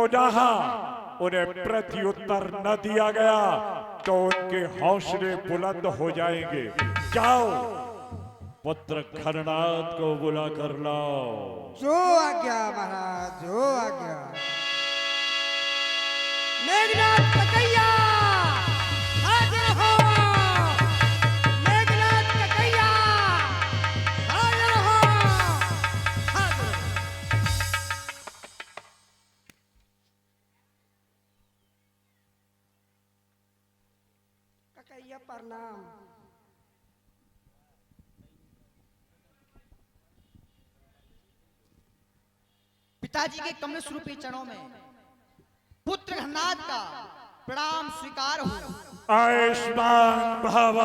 पुनः उन्हें प्रत्युत्तर न दिया गया तो उनके हौसले बुलंद हो जाएंगे। जाओ, पुत्र खरनाथ को बुला कर लाओ। जो आज्ञा महाराज, जो आज्ञा। मेघनाथ ककैया हाजिर हो, मेघनाथ ककैया हाजिर हो, हाजिर। ककैया प्रणाम। पिताजी के कमल स्वरूपी चरणों में पुत्र खरनाथ का प्रणाम स्वीकार हो। आयुष्मान भव,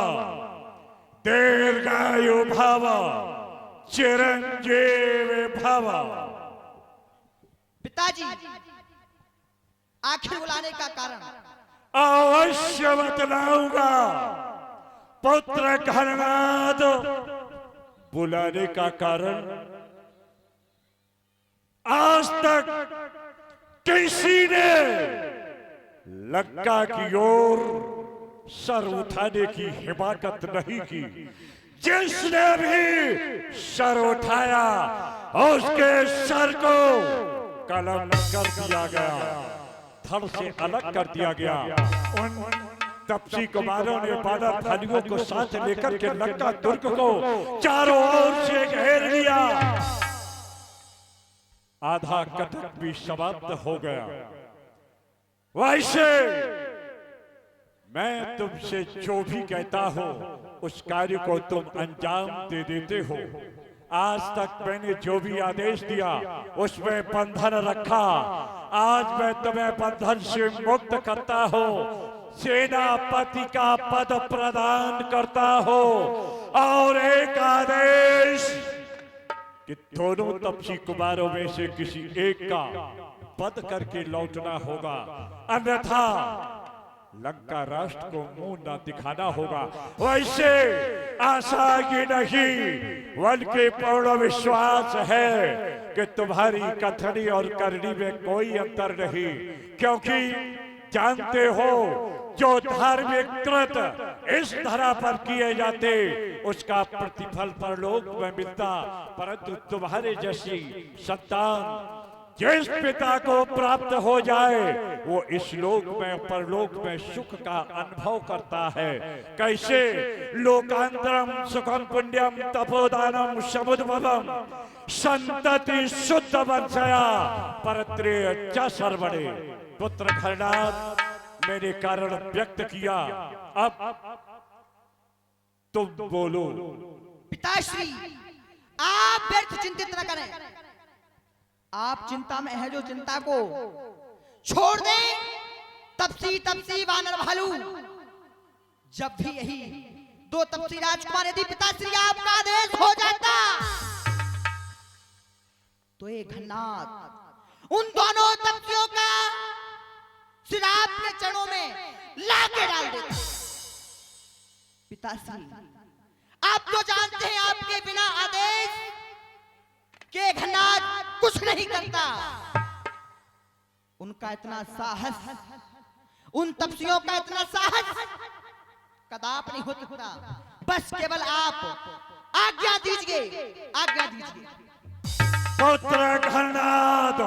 दीर्घायु भव, चिरंजीव भव। पिताजी, आखिर बुलाने का कारण? अवश्य बतलाऊंगा। पुत्र खरनाथ बुलाने का कारण, आज तक किसी ने लंका की ओर सर उठाने की हिमाकत नहीं की। जिसने भी सर उठाया उसके सर को कलम कर दिया गया, धड़ से अलग कर दिया गया। उन तपसी कुमारों ने बानर थालियों को साथ लेकर के लंका दुर्ग को चारों ओर से घेर लिया। आधा कटक भी समाप्त हो गया। वैसे मैं तुमसे जो भी कहता हूं उस कार्य को तुम अंजाम दे देते हो। आज तक मैंने जो भी आदेश दिया उसमें बंधन रखा। आज मैं तुम्हें बंधन से मुक्त करता हूं, सेनापति का पद प्रदान करता हूं और एक आदेश कि दोनों तपसी कुमारों में से किसी एक का वध करके लौटना होगा, अन्यथा लंका राष्ट्र को मुंह न दिखाना होगा। वैसे आशा की नहीं बल्कि पूर्ण विश्वास है कि तुम्हारी कथनी और करनी में कोई अंतर नहीं, क्योंकि जानते हो जो धार्मिक कृत इस धरा पर किए जाते उसका प्रतिफल परलोक में मिलता, परंतु तुम्हारे जैसी संतान जिस पिता को प्राप्त हो जाए वो इस लोक में परलोक में सुख का अनुभव करता है। कैसे? लोकांतरम सुखम पुण्यम तपोदानम समुद्भवम संतति शुद्ध वंशया परत्रेय च सर्वणे। पुत्र खरनाथ मैंने कारण व्यक्त किया, अब तुम बोलो। पिताश्री, आप व्यर्थ चिंतित न करें। आप चिंता में है जो चिंता को छोड़ दें। तपसी तपसी वानर भालू, जब भी यही दो तपसी राजकुमार यदि पिताश्री आपका आदेश हो जाता तो ये खन्नाथ उन दोनों तपसियों का सिर आपके चरणों में लाके डाल देता। पिताश्री, आप तो जानते हैं आपके बिना आदेश के खन्नाथ कुछ नहीं करता। उनका इतना साहस, उन तपसियों का इतना साहस कदाप नहीं हो सकता। बस केवल आप आज्ञा दीजिए, आज्ञा दीजिए। पुत्र खरनाथ,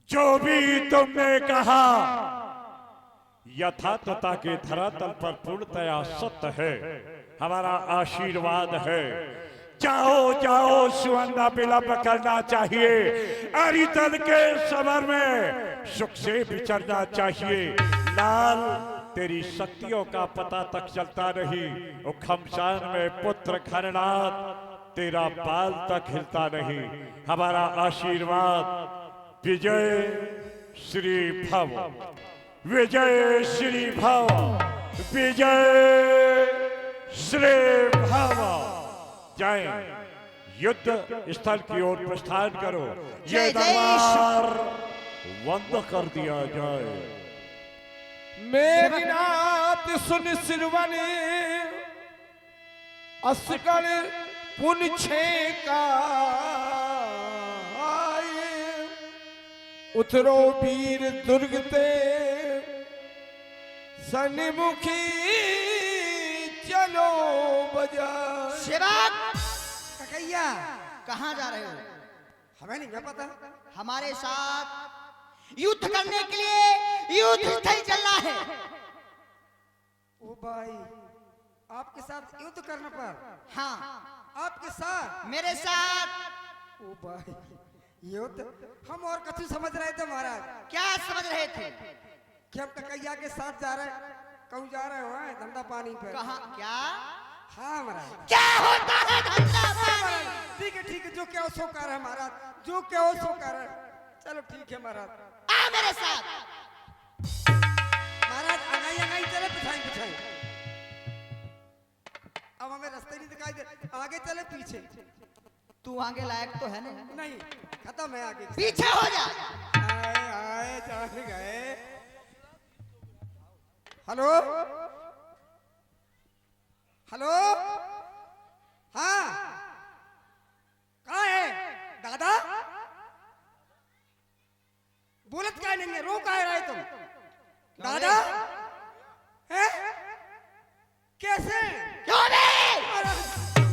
जो भी तुमने कहा यथार्थता के धरातल पर पूर्णतया सत्य है। हमारा आशीर्वाद है। जाओ जाओ, सुवर्ण विलंब करना चाहिए, अरितल के समर में सुख से विचरना चाहिए। लाल, तेरी शक्तियों का पता तक चलता नहीं। वो खमसान में पुत्र खरनाथ तेरा बाल तक हिलता नहीं। हमारा आशीर्वाद विजय श्री भव, विजय श्री भव, विजय श्री भव। जाएं, युद्ध स्थल की ओर प्रस्थान करो। ये दरबार बंद कर दिया जाए। मेघनाथ सुन सिरवने अस्कर पुन छे का उतरो वीर दुर्ग ते सन्मुखी चलो बाजार। सेवक ककैया कहाँ जा रहे हो? हमें नहीं पता। हमारे साथ युद्ध करने के लिए युद्ध स्थल चलना है। ओ भाई, आपके साथ युद्ध करने पर? हाँ, आपके साथ? मेरे साथ। ओ भाई, युद्ध? हम और कछु समझ रहे थे महाराज। क्या समझ रहे थे? कि हम ककैया के साथ जा रहे, कहूँ जा रहे हो धंधा पानी पे। कहाँ? क्या हाँ महाराज। क्या होता है धंधा पानी? ठीक है जो क्या हो सो कर है महाराज, जो क्या हो सो कर है। चलो ठीक है महाराज, आ मेरे साथ। महाराज अगाई अगाई चले, पिछाई पिछाई। अब हमें रास्ते नहीं दिखाई दे, आगे चले पीछे? तू आगे लायक तो है नहीं, खत्म है आगे। पीछे हो जा। आए आए जान गए। हेलो हेलो, हाँ कहाँ है दादा? बोलत क्या नहीं है, रो कहाँ रहे तुम? दादा है कैसे? क्यों बे?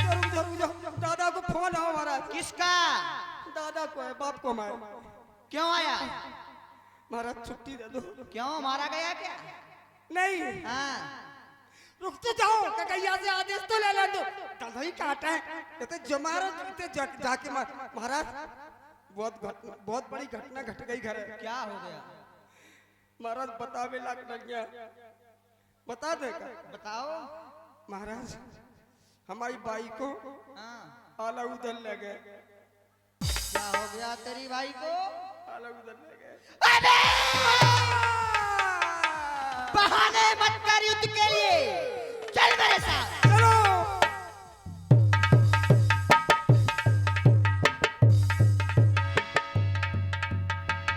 रुक जाओ, दादा को फोन आओ महाराज। किसका? दादा को है, बाप को मारो। क्यों आया? महाराज छुट्टी दे दो। क्यों मारा गया क्या? नहीं, हाँ, रुक तो जाओ, ककैया से आदेश तो ले लो। दादा ही काटा है, ये तो जमारो जाके महाराज बहुत बड़ी घटना घट गई घर। क्या हो गया? महाराज बतावे लाग गया, बता देगा? बताओ। महाराज हमारी बाई को हाँ, आला उधर ले गए। क्या हो गया तेरी भाई को? आला उधर ले गए। अबे! बहाने मत कर युद्ध के लिए, चल मेरे साथ। चलो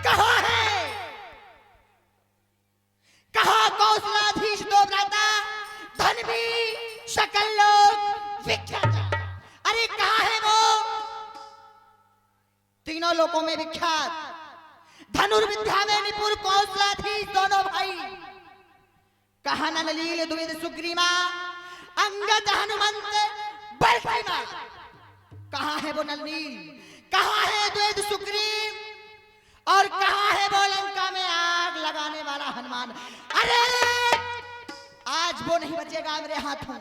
कहाँ है? कहाँ कौशलाधीश दो भ्राता धनवी सकल लोग विख्यात? अरे कहाँ है वो? तीनों लोगों में विख्यात धनुर्विद्या में निपुण कौशलाधीश दोनों भाई। कहाँ नलील द्विज सुग्रीवा अंगद हनुमंत बलभद्र? कहाँ है वो नलील? कहाँ है द्विज सुग्रीव? और कहाँ है वो लंका में आग लगाने वाला हनुमान? अरे आज वो नहीं बचेगा मेरे हाथों।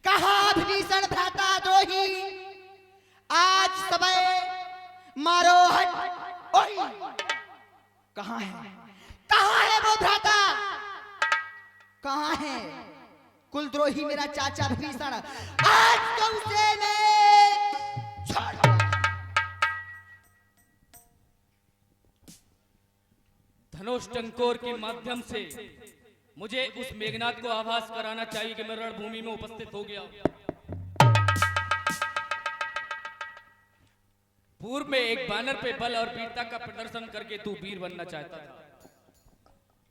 कहाँ विभीषण भ्राता द्रोही? आज सबे मारो हट। ओही कहाँ है? कहाँ है वो भ्राता? कहाँ है कुलद्रोही मेरा चाचा विभीषण? आज तो उसे मैं छोड़ दूंगा। धनुष टंकोर के माध्यम से मुझे उस मेघनाथ को आभास कराना चाहिए कि मैं रणभूमि में उपस्थित हो गया। पूर्व में एक बैनर पे बल और वीरता का प्रदर्शन करके तू वीर बनना चाहता था।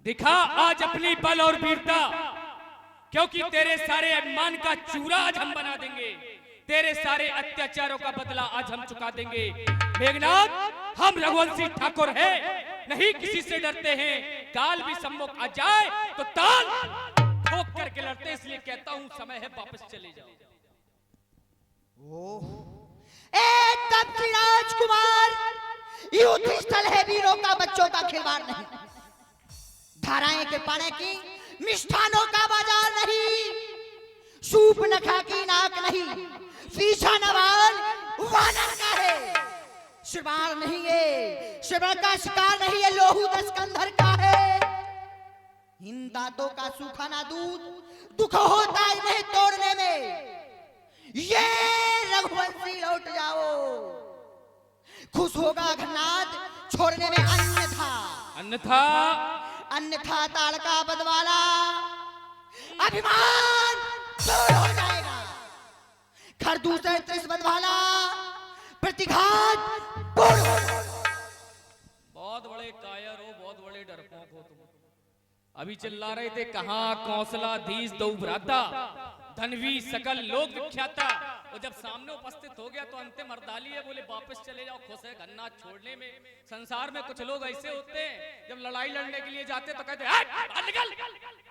दिखा आज अपनी बल और वीरता, क्योंकि तेरे सारे अभिमान का चूरा आज हम बना देंगे। तेरे सारे अत्याचारों का बदला आज हम चुका देंगे। मेघनाथ, हम रघुवंशी ठाकुर हैं, नहीं किसी से डरते हैं। काल भी सम्मुख आ जाए तो ताल ठोक करके लड़ते, इसलिए कहता हूं समय है वापस चले जाओ। तब की राजकुमार युद्ध स्थल है, वीरों का बच्चों का खिलवाड़ नहीं। धाराएं के पाने की मिष्ठानों का बाजार नहीं। सूप नखा की नाक नहीं, पीछा नवाल वानर का है। शिकार नहीं है, शिकार का शिकार नहीं है, लोहू दस्कंधर का है। इन दांतों का सूखा ना दूध, दुख होता है इन्हें तोड़ने में। ये रघुवंशी लौट जाओ, खुश होगा घनाद छोड़ने में अन्यथा। अन्यथा अन्यथा ताड़का बदवाला अभिमान दूर हो जाएगा। खरदूसर त्रिस बदवाला प्रतिघात पूर्ण हो जाएगा। बहुत बड़े कायर हो, बहुत बड़े डरपोक हो तुम। अभी चिल्ला रहे थे कहाँ कौशलाधीश दो भ्राता धनवी सकल लोग विख्याता, और जब सामने उपस्थित हो गया तो अंतिम हरताली है, बोले वापस चले जाओ, खुश है गन्ना छोड़ने में। संसार में कुछ लोग ऐसे होते हैं, जब लड़ाई लड़ने के लिए जाते तो कहते निकल,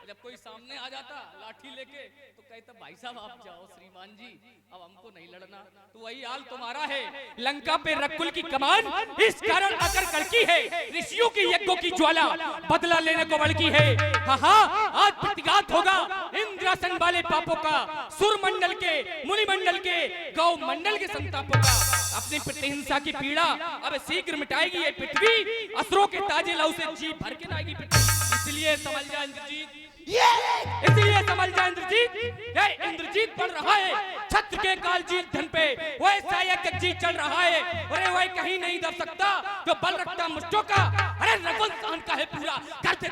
और जब कोई सामने आ जाता लाठी लेके तो कहता भाई साहब आप जाओ श्रीमान जी, अब हमको नहीं लड़ना। तो वही हाल तुम्हारा है। लंका पे रकुल की कमान इस कारण आकर कड़की है, ऋषियों की यज्ञों की ज्वाला बदला लेने को बढ़की है। हाँ आज प्रतिघात होगा इंद्रासन वाले पापों का, सुर मंडल के, मुनि मंडल के, गौ मंडल के संतापों का। अपनी प्रतिहिंसा की पीड़ा अब शीघ्र मिटाएगी ये पृथ्वी, असुरों के ताजे लहू से जी भर के लाएगी पृथ्वी। इसलिए समझ जा इंद्रजीत, इसलिए समझ जा इंद्रजीत, ये इंद्रजीत पड़ रहा है छत्र के कालजीत धन पे, वो सायक जीत चल रहा है। अरे वह कहीं नहीं दब सकता जो बल रखता मुझको का। अरे रघुन खान का है पूरा करते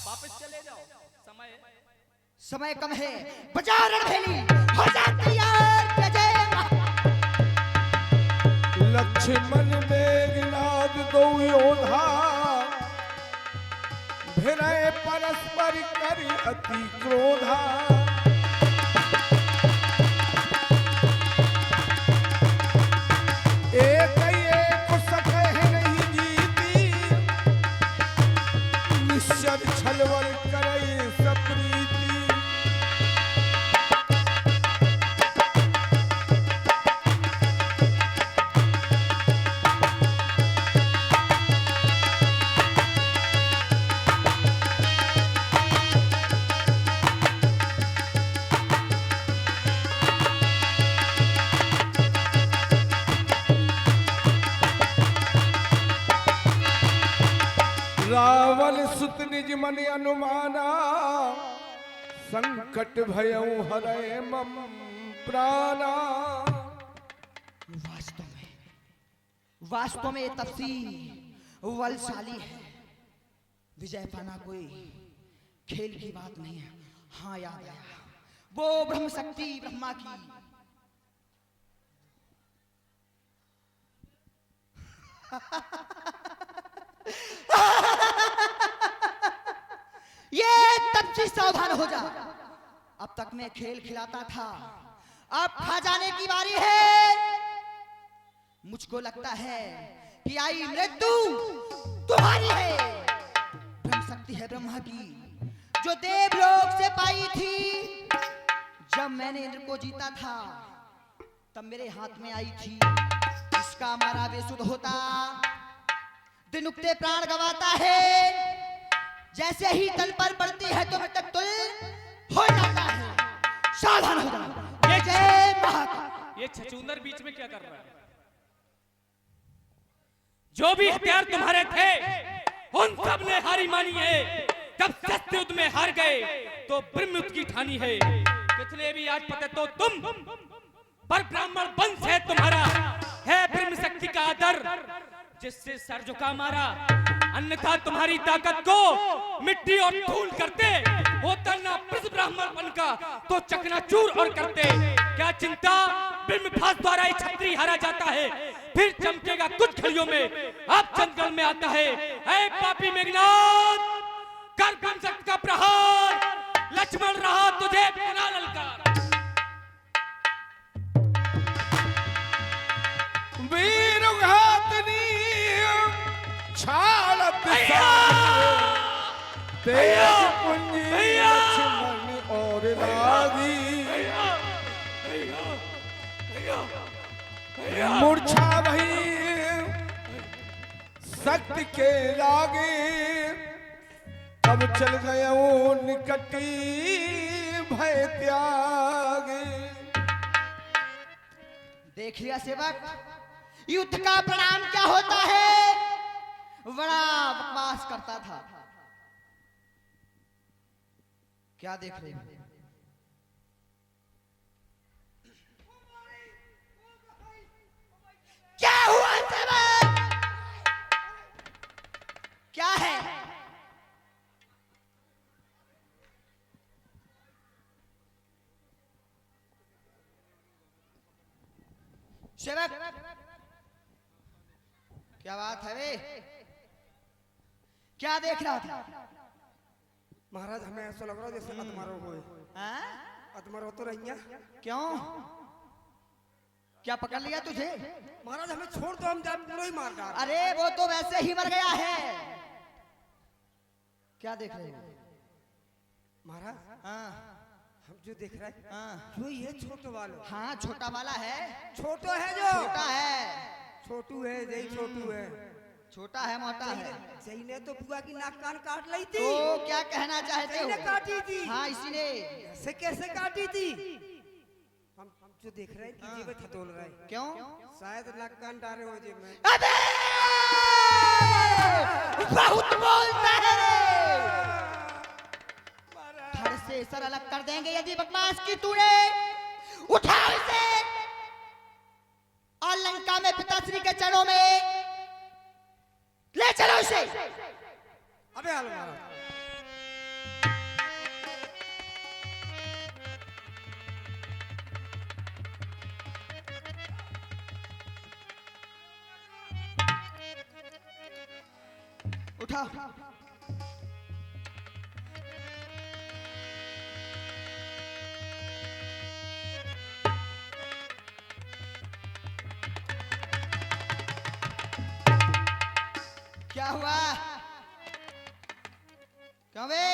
वापस चले जाओ, समय कम है, बजा रणभेरी, हो जा तैयार, जय जय लक्ष्मण मेघनाद दो योधा, भिनय परस्पर कर अति क्रोधा। एक सके नहीं जीती, निश्चर छलवल करे सप्रीति। रावण सुत निज मन अनुमाना, संकट भयउ हरय मम प्राणा। वास्तव में तपसी बलशाली है, विजय पाना कोई खेल की बात नहीं है। हाँ याद आया, वो ब्रह्म शक्ति ब्रह्मा की ये तपसी सावधान हो जा, अब तक मैं खेल खिलाता था, अब खा जाने की बारी है। मुझको लगता है कि आई मृत्यु तुम्हारी है। ब्रह्म शक्ति है ब्रह्मा की, जो देवलोक से पाई थी। जब मैंने इंद्र को जीता था तब मेरे हाथ में आई थी। इसका हमारा बेसुध होता, दिन उगते प्राण गवाता है। जैसे ही तल पर पड़ती है तो मृतक तुल हो जाता है। सावधान हो जाओ। ये जय महाकाल। ये छछूंदर बीच में क्या कर रहा है? जो भी हथियार तुम्हारे थे उन सब ने हारी मानी है। जब शस्त्र युद्ध में हार गए तो ब्रह्म युद्ध की ठानी है। कितने भी आज पते तो तुम पर ब्राह्मण वंश है तुम्हारा, है ब्रह्म शक्ति का आदर जिससे सर झुका मारा। अन्यथा तुम्हारी ताकत को मिट्टी और धूल करते, होता ना ब्राह्मणपन का तो चकनाचूर और करते। क्या चिंता, ब्रह्मभास द्वारा ही क्षत्रिय हारा जाता है, फिर चमकेगा कुछ घड़ियों में, अब जंगल में आता है। ऐ पापी मेघनाद, कर ब्रह्म शक्ति का प्रहार, लक्ष्मण रहा तुझे पुनः ललकार। वीर घातनी छाड़त तेज पुंजी लक्ष्मण और लागी। मूर्छा भई शक्ति के लागे, अब चल गयो निकटी भय त्यागे। देख लिया सेवक, युद्ध का परिणाम क्या होता है। बड़ा बकवास करता था। क्या देख रहे हो? क्या हुआ सेवक? क्या है? सेवक, क्या बात है वे? क्या देख रहा था? महाराज हमें ऐसा लग रहा है जैसे अधमारो हुए। हाँ? अदमरो तो रही क्यों? क्या पकड़ लिया तुझे? महाराज हमें छोड़ दो, हम जान पूरा ही मार डाल। अरे वो तो वैसे ही मर गया है। क्या देख रहे हो महाराज? हाँ हम जो देख रहे हैं हाँ जो ये छोटो वाला, हाँ छोटा वाला है। छोटो है जो छोटा है, छोटू है, यही छोटू है। छोटा है मोटा है। सही ने तो बुआ की नाक कान काट ली थी। तो क्या कहना चाहते सही हो? ने काटी थी। हाँ इसी ने। ऐसे कैसे काटी थी? हम जो देख रहे हैं कि जेब में थतोल रहे हैं। क्यों? शायद नाक कान डाले हो जेब में। अबे बहुत बोलता है रे। धड़ से सर अलग कर देंगे यदि बकवास की तूने। उठाओ इसे और लंका में पिताश्री के चरणों में ले चलो इसे। अबे हाल महाराज, उठा। क्या हुआ? क्यों बे?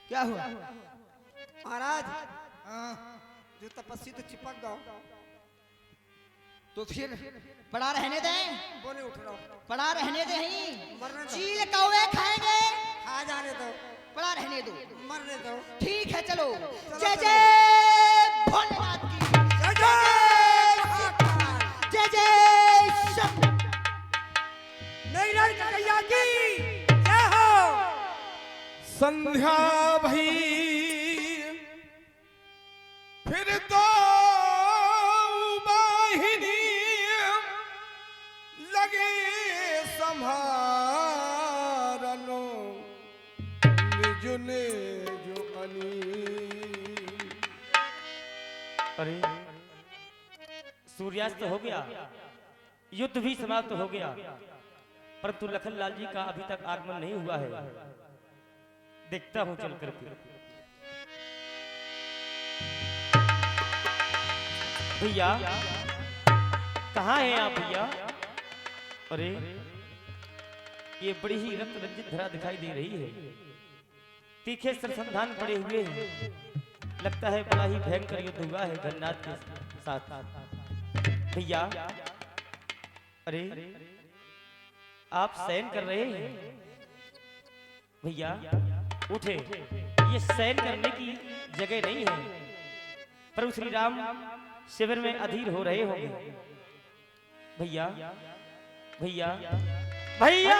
क्या हुआ? महाराज हाँ, जो तपस्वी तो चिपक गओ। तो फिर पड़ा रहने दें। वो नहीं उठ रहा हूँ। पड़ा रहने दे ही। मरने दो। चील कौवे खाएंगे। आ जाने दो, पड़ा रहने दो। मरने दो। ठीक है चलो। जय चलो। जय भोलेनाथ की। जय जय महाकाल। जय जय शंकर। मेरी कन्हैया की जय हो। संध्या भई फिर तो वाहिनी लगे संभारनो निजुने जो अनी। अरे सूर्यास्त हो गया, युद्ध भी समाप्त हो गया, परंतु लखनलाल जी का अभी तक आगमन नहीं हुआ है। देखता हूं चल करके। भैया कहाँ हैं आप भैया? अरे ये बड़ी ही रक्त रंजित धरा दिखाई दे रही है। तीखे सरसंधान पड़े हुए हैं। लगता है बड़ा ही भयंकर युद्ध हुआ है घननाथ के साथ। भैया अरे आप शयन कर रहे हैं? भैया उठे, ये शयन करने की जगह नहीं है। प्रभु श्री राम शिविर में अधीर हो रहे होंगे। भैया भैया भैया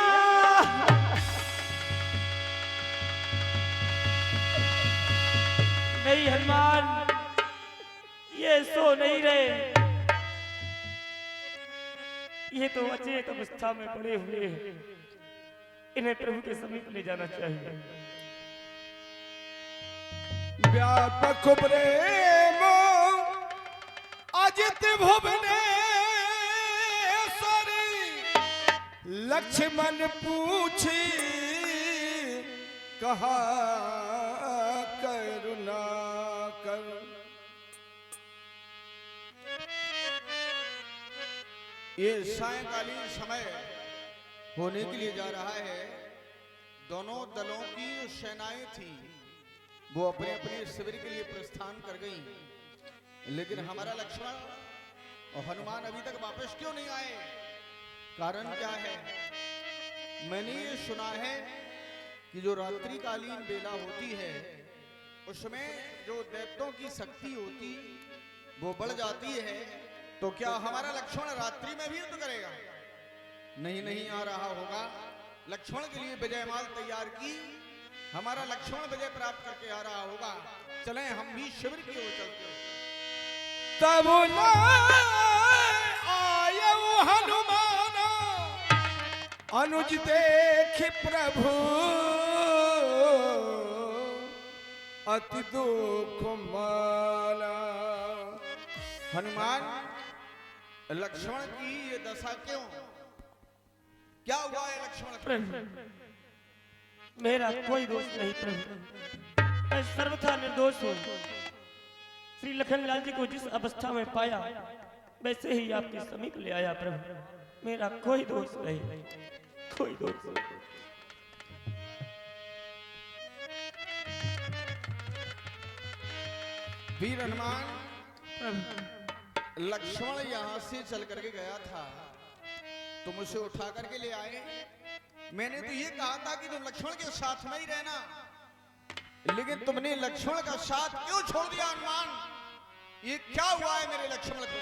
नहीं हनुमान, ये सो नहीं रहे, ये तो अचेत अवस्था में पड़े हुए हैं। इन्हें प्रभु के समीप ले जाना चाहिए। व्यापक प्रेम अजित भुवनेश्वरी लक्ष्मण पूछी कहा करुणा कर। ये सायंकालीन समय होने के लिए जा रहा है। दोनों दलों की सेनाएं थी, वो अपने अपने शिविर के लिए प्रस्थान कर गई, लेकिन हमारा लक्ष्मण और हनुमान अभी तक वापस क्यों नहीं आए? कारण क्या है? मैंने ये सुना है कि जो रात्रिकालीन बेला होती है उसमें जो दैत्यों की शक्ति होती वो बढ़ जाती है। तो क्या हमारा लक्ष्मण रात्रि में भी युद्ध करेगा? नहीं, नहीं आ रहा होगा। लक्ष्मण के लिए विजयमाल तैयार की, हमारा लक्ष्मण विजय प्राप्त करके आ रहा होगा। चलें हम भी शिविर की ओर चलते हैं। तब आयु हनुमान अनुज देख प्रभु अति दुख माना। हनुमान, लक्ष्मण की ये दशा क्यों? क्या हुआ है लक्ष्मण? प्रभु मेरा कोई दोष नहीं प्रभु, मैं सर्वथा निर्दोष हूँ। श्री लखनलाल जी को जिस अवस्था में पाया वैसे ही आपके समीप ले आया प्रभु, मेरा कोई दोष नहीं, कोई दोष नहीं। वीर हनुमान, लक्ष्मण यहाँ से चल करके गया था, तुम उसे उठा करके ले आए। मैंने तो ये कहा था कि तुम लक्ष्मण के साथ में ही रहना, लेकिन तुमने लक्ष्मण का साथ क्यों छोड़ दिया हनुमान? ये क्या हुआ है मेरे लक्ष्मण को?